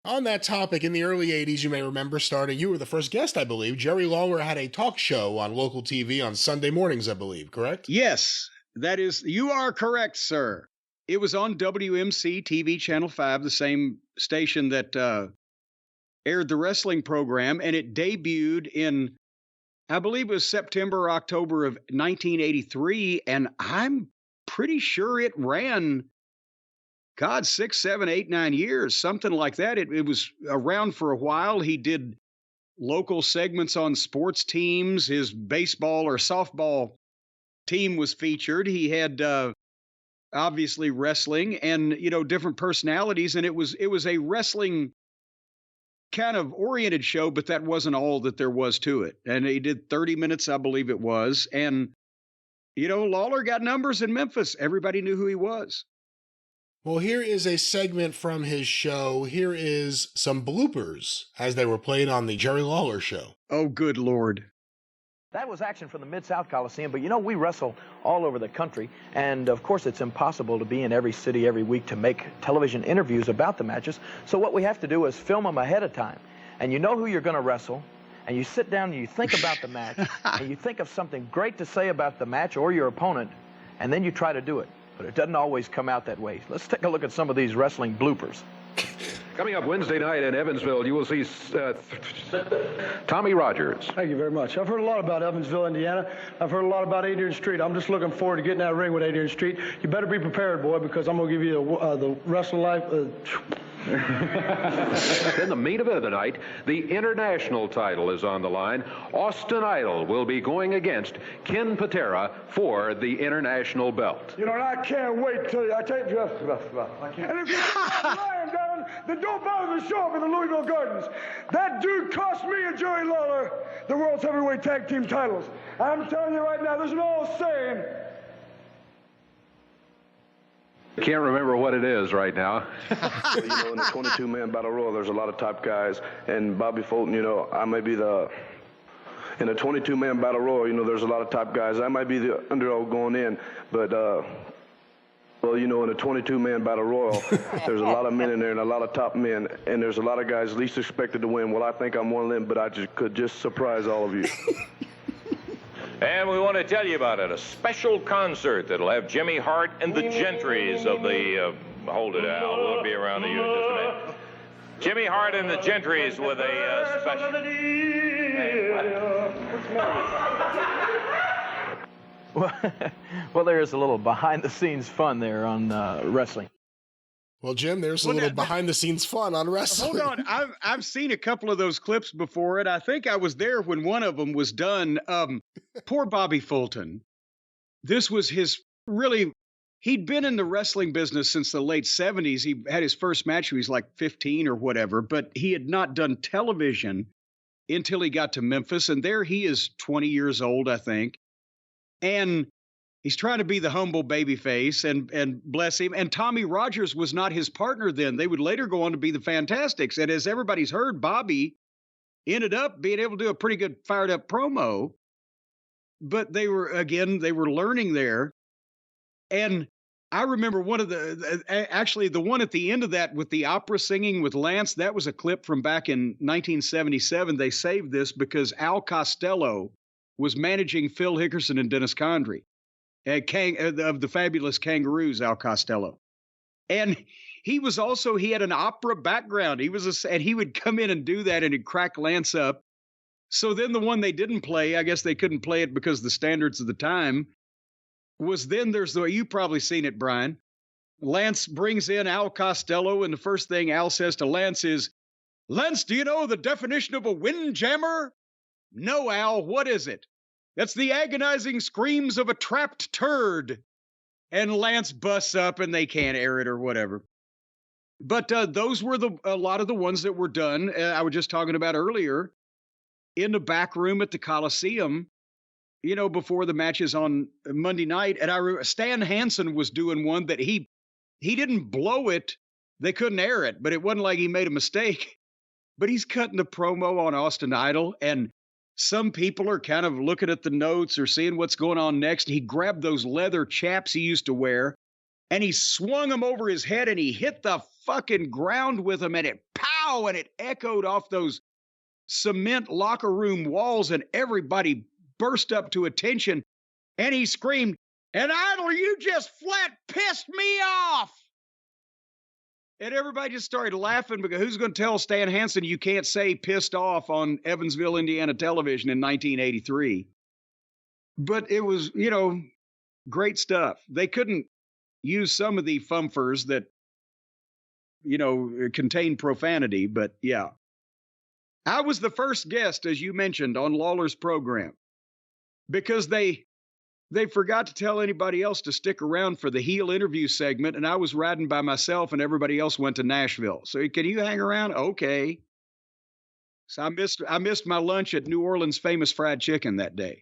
On that topic, in the early 80s, you may remember starting, you were the first guest, I believe. Jerry Lawler had a talk show on local TV on Sunday mornings, I believe, correct? Yes, you are correct, sir. It was on WMC TV Channel 5, the same station that aired the wrestling program, and it debuted in, I believe it was September or October of 1983, and I'm pretty sure it ran, God, 6, 7, 8, 9 years, something like that. It was around for a while. He did local segments on sports teams. His baseball or softball team was featured. He had obviously wrestling and different personalities, and it was a wrestling kind of oriented show, but that wasn't all that there was to it. And he did 30 minutes, I believe it was, and Lawler got numbers in Memphis. Everybody knew who he was. Well, here is a segment from his show. Here is some bloopers as they were played on the Jerry Lawler Show. Oh, good Lord. That was action from the Mid-South Coliseum, but we wrestle all over the country, and of course it's impossible to be in every city every week to make television interviews about the matches, so what we have to do is film them ahead of time, and you know who you're going to wrestle, and you sit down and you think about the match, and you think of something great to say about the match or your opponent, and then you try to do it, but it doesn't always come out that way. Let's take a look at some of these wrestling bloopers. Coming up Wednesday night in Evansville, you will see Tommy Rogers. Thank you very much. I've heard a lot about Evansville, Indiana. I've heard a lot about Adrian Street. I'm just looking forward to getting that ring with Adrian Street. You better be prepared, boy, because I'm going to give you the wrestling life. Then the main event of the night, the international title is on the line. Austin Idol will be going against Ken Patera for the international belt. And I can't wait till I tell you, I can't. And if you lying down, then don't bother to show up in the Louisville Gardens. That dude cost me and Jerry Lawler the World's Heavyweight Tag Team titles. I'm telling you right now, there's an old saying. Can't remember what it is right now. In the 22-man battle royal, there's a lot of top guys, and Bobby Fulton, I may be in a 22-man battle royal, there's a lot of top guys. I might be the underdog going in, but, in a 22-man battle royal, there's a lot of men in there and a lot of top men, and there's a lot of guys least expected to win. Well, I think I'm one of them, but I could just surprise all of you. And we want to tell you about it, a special concert that'll have Jimmy Hart and the Gentrys of the, hold it, Al, we'll be around to you in just a minute. Jimmy Hart and the Gentrys with a special... Well, there's a little behind-the-scenes fun there on wrestling. Well, Jim, there's a little behind-the-scenes fun on wrestling. Hold on, I've seen a couple of those clips before, and I think I was there when one of them was done. Poor Bobby Fulton. This was he'd been in the wrestling business since the late 70s. He had his first match when he was like 15 or whatever, but he had not done television until he got to Memphis, and there he is 20 years old, I think. And he's trying to be the humble babyface, and bless him. And Tommy Rogers was not his partner then. They would later go on to be the Fantastics. And as everybody's heard, Bobby ended up being able to do a pretty good fired up promo. But they were learning there. And I remember one of the one at the end of that with the opera singing with Lance, that was a clip from back in 1977. They saved this because Al Costello was managing Phil Hickerson and Dennis Condrey. Of the Fabulous Kangaroos, Al Costello. And he had an opera background. And he would come in and do that, and he'd crack Lance up. So then the one they didn't play, I guess they couldn't play it because the standards of the time, was then you've probably seen it, Brian. Lance brings in Al Costello, and the first thing Al says to Lance is, "Lance, do you know the definition of a windjammer?" "No, Al, what is it?" "That's the agonizing screams of a trapped turd." And Lance busts up and they can't air it or whatever. But those were a lot of the ones that were done. I was just talking about earlier in the back room at the Coliseum, before the matches on Monday night. And I remember Stan Hansen was doing one that he didn't blow it. They couldn't air it, but it wasn't like he made a mistake. But he's cutting the promo on Austin Idol, and some people are kind of looking at the notes or seeing what's going on next. He grabbed those leather chaps he used to wear, and he swung them over his head, and he hit the fucking ground with them, and it pow, and it echoed off those cement locker room walls, and everybody burst up to attention. And he screamed, "And Idol, you just flat pissed me off!" And everybody just started laughing because who's going to tell Stan Hansen you can't say pissed off on Evansville, Indiana television in 1983? But it was, great stuff. They couldn't use some of the fumfers that, contain profanity, but yeah. I was the first guest, as you mentioned, on Lawler's program because they forgot to tell anybody else to stick around for the heel interview segment, and I was riding by myself, and everybody else went to Nashville. So can you hang around? Okay. So I missed my lunch at New Orleans' famous fried chicken that day.